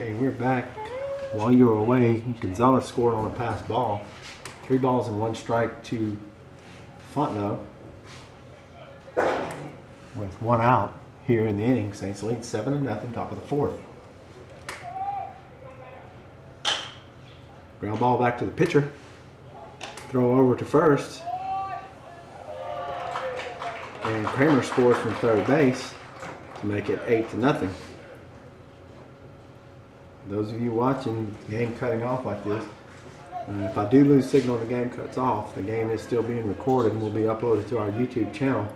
Okay, we're back. While you were away, Gonzalez scored on a pass ball. 3 balls and 1 strike to Fontenot. With 1 out here in the inning, Saints lead 7-0, top of the 4th. Ground ball back to the pitcher. Throw over to first. And Kramer scores from third base to make it 8-0. Those of you watching the game cutting off like this, if I do lose signal and the game cuts off, the game is still being recorded and will be uploaded to our YouTube channel.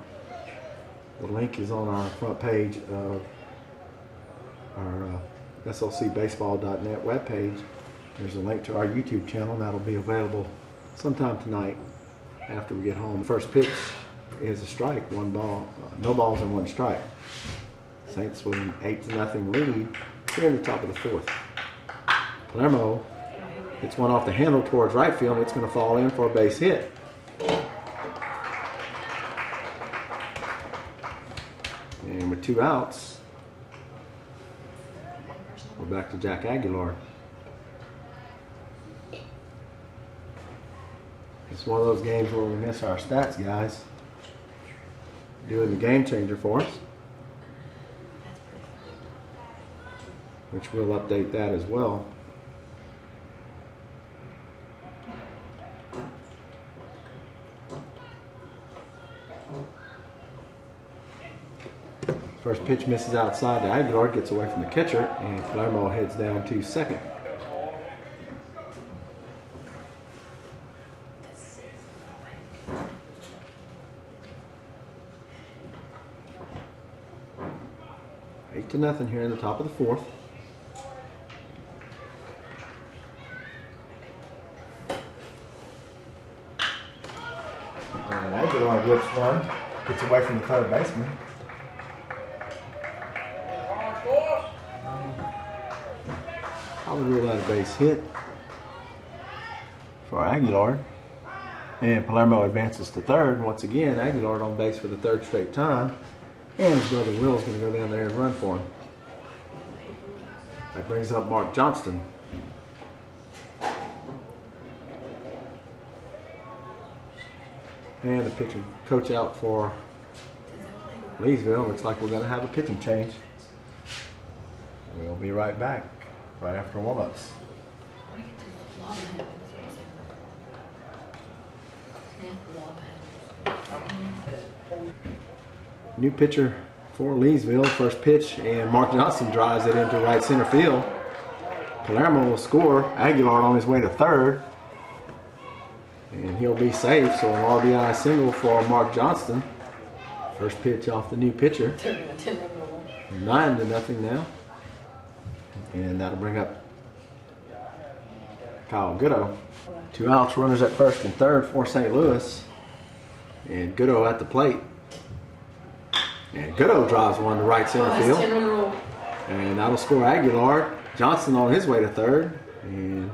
The link is on our front page of our SLCbaseball.net webpage. There's a link to our YouTube channel, and that'll be available sometime tonight after we get home. The first pitch is a strike, 1 ball, no balls and 1 strike. Saints with an 8-0 lead here in the top of the 4th. Palermo hits one off the handle towards right field, and it's going to fall in for a base hit. And with 2 outs, we're back to Jack Aguilar. It's one of those games where we miss our stats, guys. Doing the game changer for us, which we'll update that as well. First pitch misses outside to Aguilar, gets away from the catcher, and Palermo heads down to second. Eight to nothing here in the top of the 4th. And Aguilar whips one, gets away from the third baseman. I'll rule out a base hit for Aguilar. And Palermo advances to third. Once again, Aguilar on base for the 3rd straight time. And his brother Will's going to go down there and run for him. That brings up Mark Johnston. And the pitching coach out for Leesville. Looks like we're going to have a pitching change. We'll be right back, right after warm-ups. New pitcher for Leesville. First pitch, and Mark Johnston drives it into right center field. Palermo will score. Aguilar on his way to third. And he'll be safe, so an RBI single for Mark Johnston. First pitch off the new pitcher. 9-0 now. And that'll bring up Kyle Goodo. 2 outs, runners at first and third for St. Louis. And Goodo at the plate. And Goodo drives one to right center field. And that'll score Aguilar. Johnston on his way to third. And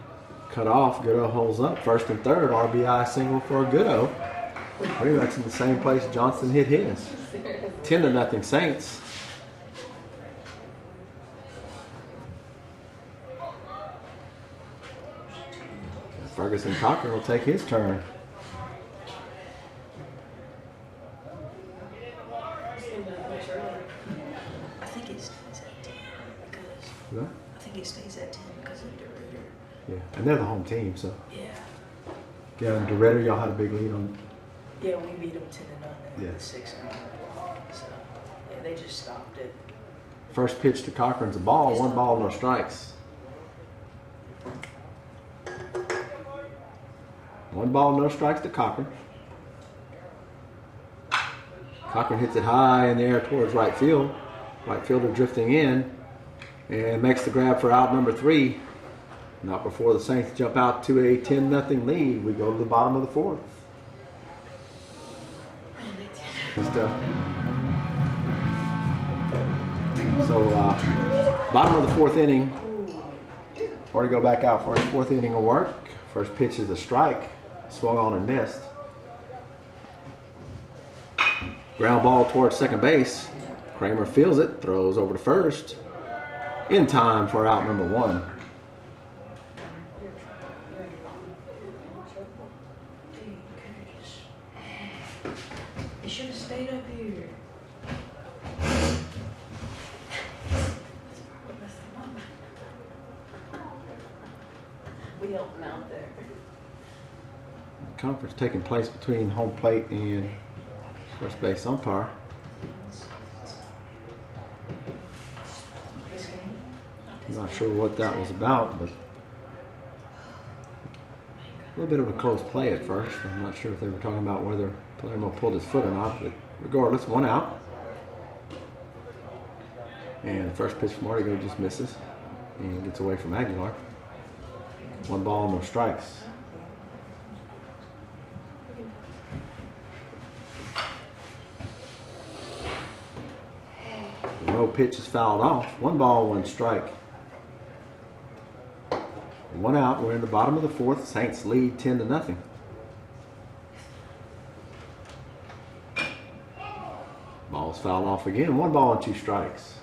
cut off. Goodo holds up. First and third, RBI single for Goodo. Pretty much in the same place Johnston hit his. 10-0 Saints. Ferguson Cochran will take his turn. I think he stays at 10 because What? I think he stays at 10 because of DeRitter. Yeah, and they're the home team, so. Yeah. Yeah, and DeRitter, y'all had a big lead on. Yeah, we beat them 10-0 in Yeah. the 6th inning. So yeah, they just stopped it. First pitch to Cochran's a ball, 1 ball, no strikes. 1 ball, no strikes to Cochran. Cochran hits it high in the air towards right field. Right fielder drifting in and makes the grab for out number 3. Not before the Saints jump out to a 10-0 lead. We go to the bottom of the 4th. Bottom of the 4th inning. Or to go back out for his 4th inning of work. First pitch is a strike. Swung on and missed. Ground ball towards second base. Kramer fields it, throws over to first. in time for out number 1. You should have stayed up here. We helped him out there. Conference taking place between home plate and first base umpire. I'm not sure what that was about, but a little bit of a close play at first. I'm not sure if they were talking about whether Palermo pulled his foot or not, but regardless, 1 out. And the first pitch from Artigo just misses and gets away from Aguilar. 1 ball, no strikes. No pitch is fouled off. 1 ball, 1 strike. 1 out. We're in the bottom of the 4th. Saints lead 10-0. Ball's fouled off again. 1 ball and 2 strikes.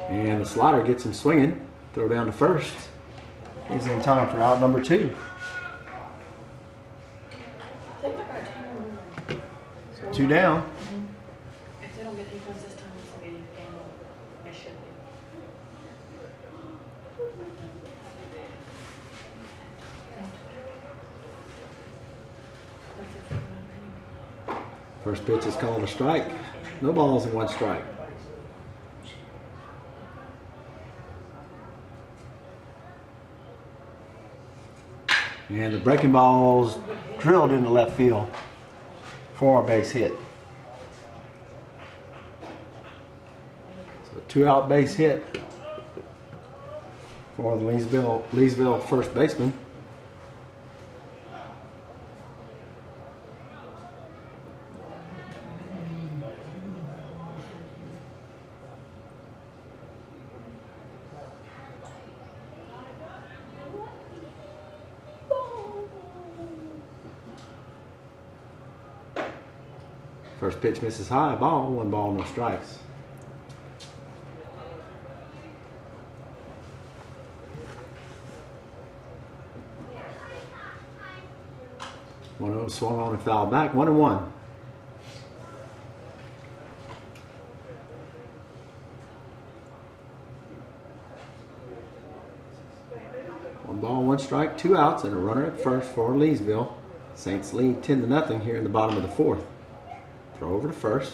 And the slider gets him swinging. Throw down to first. He's in time for out number 2. 2 down. If they don't get defense this time, it's going to be a game. It should be. First pitch is called a strike. No balls and 1 strike. And the breaking ball's drilled into left field for a base hit. So a 2-out base hit for the Leesville first baseman. First pitch misses high, ball, 1 ball, no strikes. One of them swung on and fouled back, 1-1. One ball, 1 strike, 2 outs, and a runner at first for Leesville. Saints lead 10-0 here in the bottom of the 4th. Throw over to first.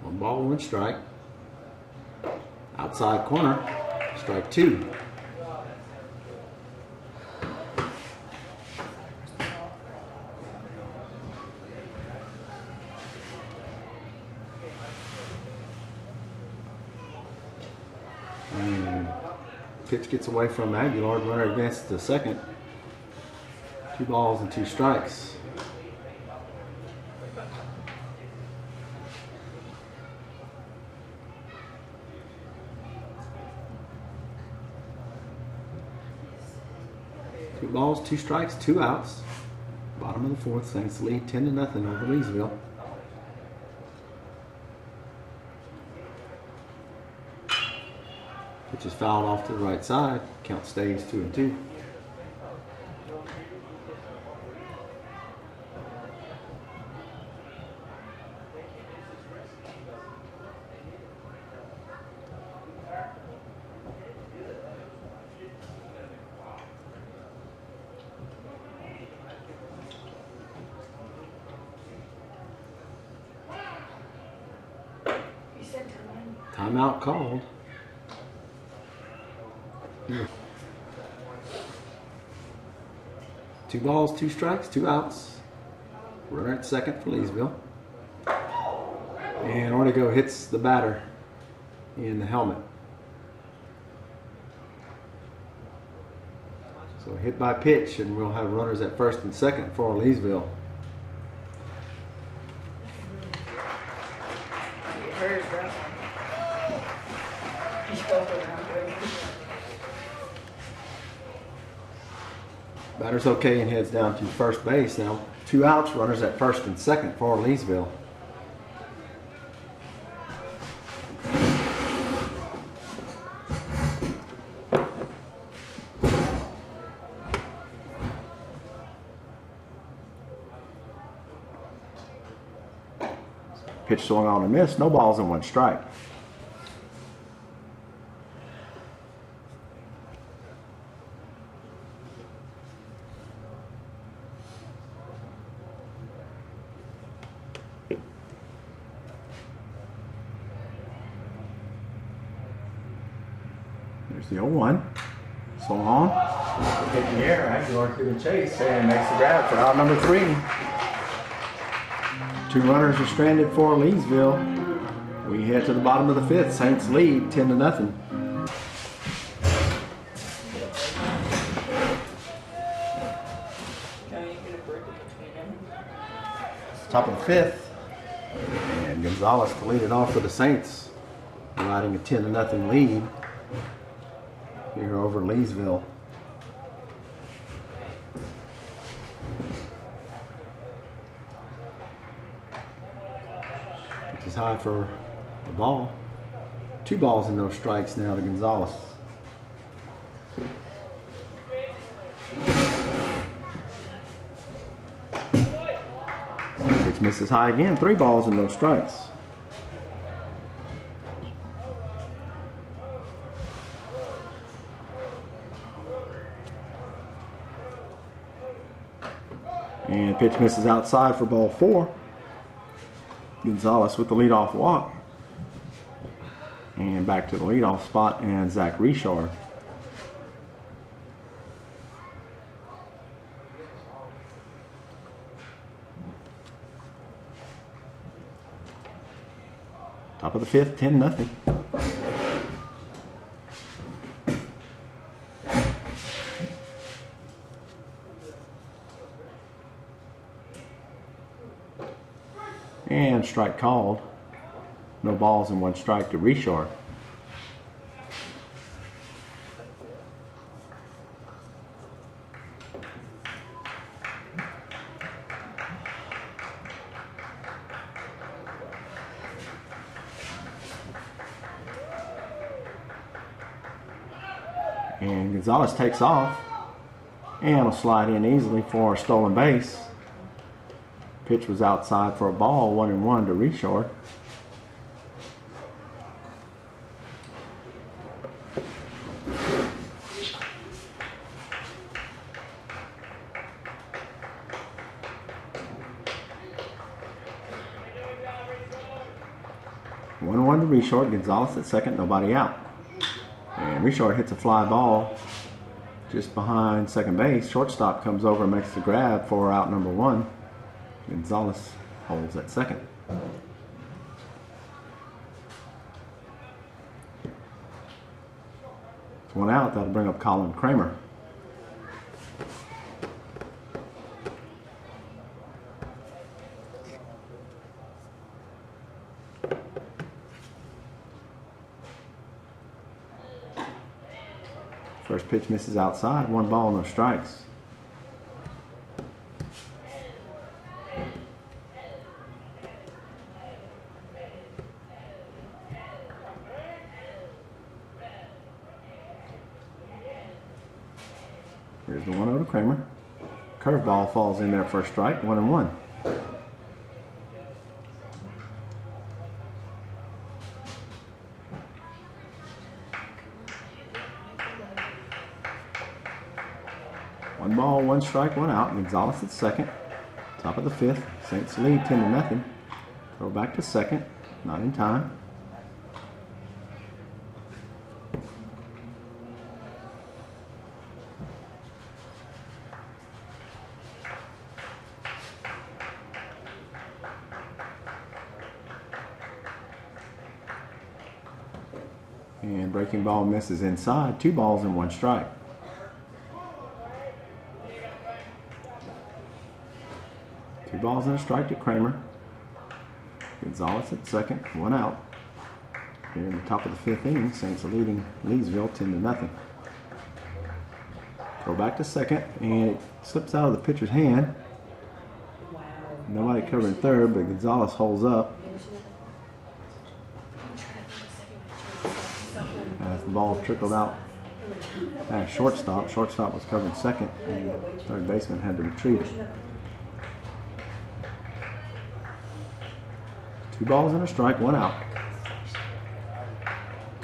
One ball, 1 strike. Outside corner, strike 2. Pitch gets away from Aguilar. Runner advances to second. 2 balls and 2 strikes. Two balls, 2 strikes, 2 outs. Bottom of the 4th. Saints lead 10-0 over Leesville. Pitch is fouled off to the right side. Count stays 2-2. You said Timeout called. 2 balls, 2 strikes, 2 outs. Runner at second for Leesville. And Ortega hits the batter in the helmet. So hit by pitch, and we'll have runners at first and second for Leesville. It hurts, bro. Batter's okay and heads down to first base. Now 2 outs, runners at first and second for Leesville. Pitch swung on and missed. No balls and 1 strike. There's the 0-1. Swung on. Hit in the air. Aguilar to the chase and makes the grab for out number 3. 2 runners are stranded for Leesville. We head to the bottom of the 5th. Saints lead 10-0. Top of the 5th. And Gonzalez to lead it off for the Saints, riding a 10-0 lead here over Leesville. Which is high for the ball. 2 balls and no strikes now to Gonzalez. Pitch misses high again. 3 balls and no strikes. And pitch misses outside for ball 4. Gonzalez with the leadoff walk. And back to the leadoff spot, and Zach Richard. Top of the 5th, 10-0. And strike called. No balls and 1 strike to Richard. And Gonzalez takes off and will slide in easily for a stolen base. Pitch was outside for a ball, 1-1 to Richard. One to Richard. Gonzalez at second, nobody out. And Richard hits a fly ball just behind second base. Shortstop comes over and makes the grab for out number 1. Gonzalez holds at second. It's 1 out. That'll bring up Colin Kramer. First pitch misses outside. 1 ball, no strikes. Here's the 1-0 to Kramer. Curveball falls in there for a strike, 1-1. One ball, 1 strike, 1 out. Gonzalez at second. Top of the 5th. Saints lead 10-0. Throw back to second. Not in time. And breaking ball misses inside. 2 balls and 1 strike. Two balls and a strike to Kramer. Gonzalez at second, 1 out. Here in the top of the 5th inning, Saints are leading Leesville 10-0. Throw back to second, and it slips out of the pitcher's hand. Wow. Nobody covering third, but Gonzalez holds up as the ball trickled out at shortstop. Shortstop was covering second, and third baseman had to retrieve it. 2 balls and a strike, 1 out.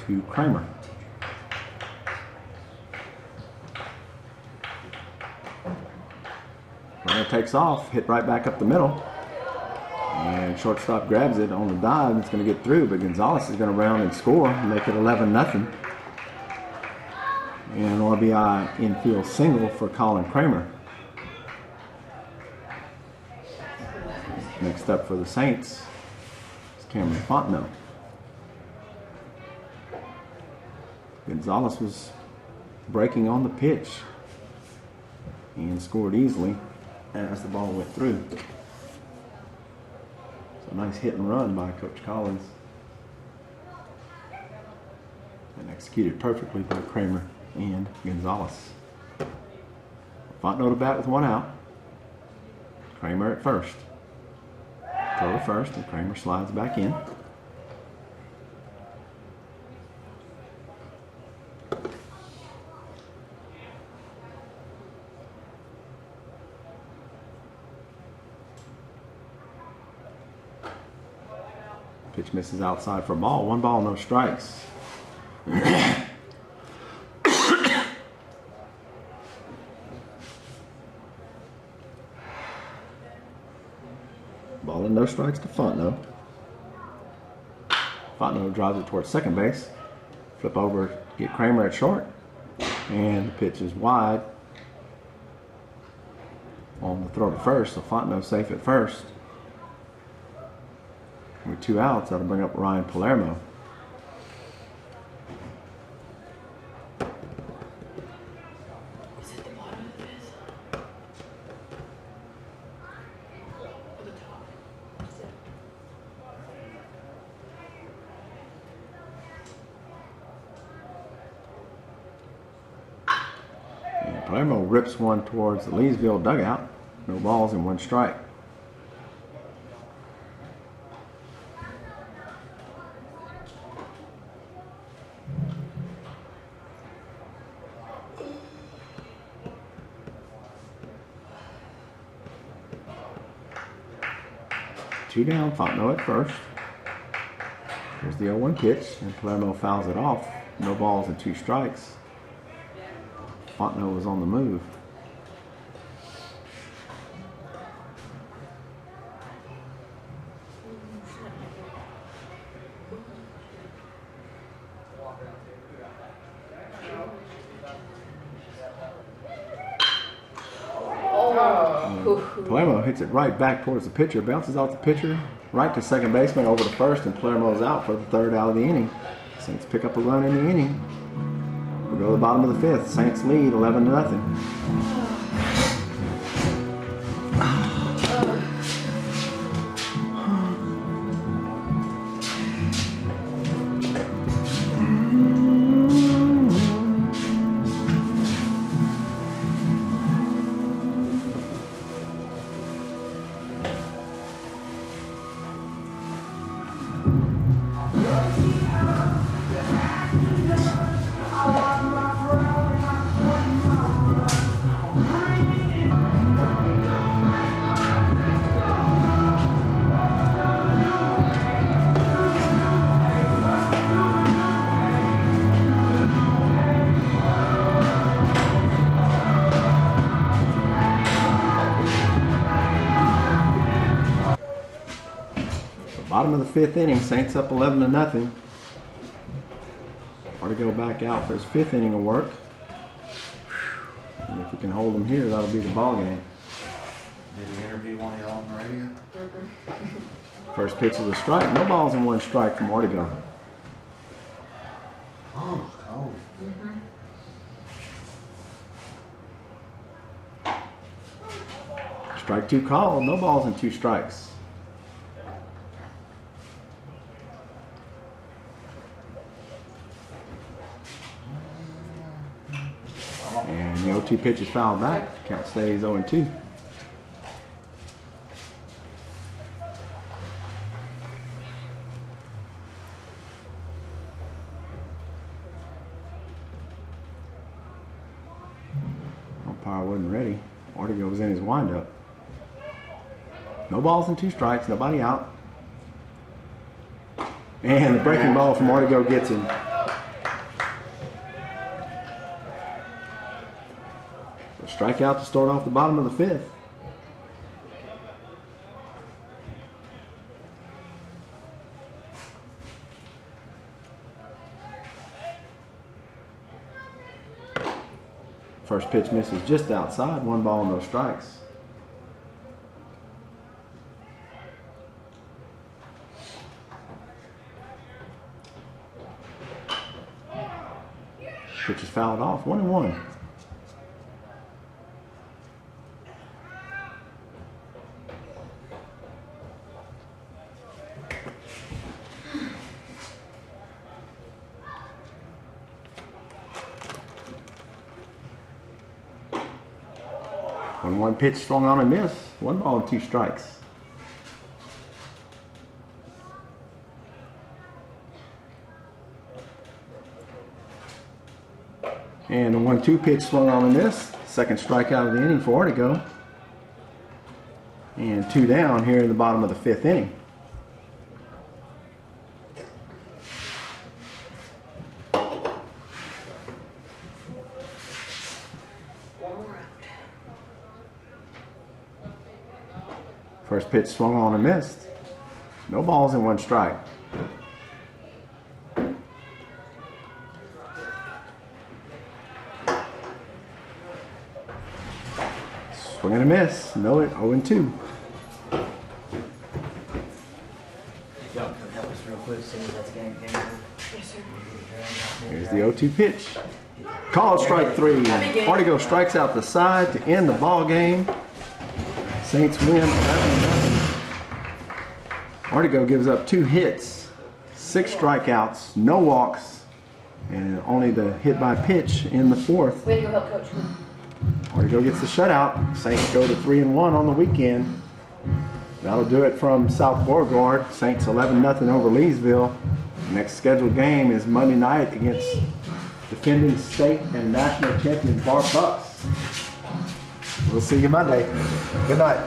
To Kramer. Runner takes off, hit right back up the middle. And shortstop grabs it on the dive. It's going to get through, but Gonzalez is going to round and score and make it 11-0. And an RBI infield single for Colin Kramer. Next up for the Saints is Cameron Fontenot. Gonzalez was breaking on the pitch and scored easily as the ball went through. So nice hit and run by Coach Collins. And executed perfectly by Kramer and Gonzalez. Fontenot to bat with 1 out. Kramer at first. Throw to first, and Kramer slides back in. Pitch misses outside for a ball. 1 ball, no strikes. Ball and no strikes to Fontenot. Fontenot drives it towards second base. Flip over, get Kramer at short. And the pitch is wide on the throw to first, so Fontenot safe at first. With 2 outs, that'll bring up Ryan Palermo. Is it the bottom of the fifth? Or the top? Is it? And Palermo rips one towards the Leesville dugout. No balls and 1 strike. Two down, Fontenot at first. Here's the 0-1 pitch, and Palermo fouls it off. No balls and 2 strikes. Fontenot was on the move. Palermo hits it right back towards the pitcher, bounces off the pitcher, right to second baseman, over to first, and Palermo's out for the 3rd out of the inning. Saints pick up a run in the inning. We go to the bottom of the 5th. Saints lead 11-0. Bottom of the 5th inning, Saints up 11-0. Hard to go back out for his 5th inning of work. And if we can hold them here, that'll be the ball game. Did he interview one of y'all on the radio? First pitch is a strike. No balls and 1 strike from Ortega. Oh, it's cold. Strike 2 called. No balls and 2 strikes. And And the 0-2 pitch is fouled back. Count stays 0-2. Umpire wasn't ready. Ortega was in his windup. No balls and 2 strikes. Nobody out. And the breaking ball from Ortega gets him. A strikeout to start off the bottom of the 5th. First pitch misses just outside. 1 ball, no strikes. Pitch is fouled off. 1-1. One pitch swung on and missed. 1 ball and 2 strikes. And the 1-2 pitch swung on and missed. Second strikeout of the inning for Ortega. And 2 down here in the bottom of the 5th inning. First pitch swung on and missed. No balls and 1 strike. Swing and a miss. No, 0-2. Y'all can help us real quick, see if that's game over. Yes, sir. Here's the 0-2 pitch. Called strike 3. Ortega strikes out the side to end the ball game. Saints win 11-0. Ortega gives up 2 hits, 6 strikeouts, no walks, and only the hit by pitch in the 4th. Way to go help coach. Ortega gets the shutout. Saints go to 3-1 on the weekend. That'll do it from South Beauregard. Saints 11-0 over Leesville. Next scheduled game is Monday night against defending state and national champion Part2. We'll see you Monday. Good night.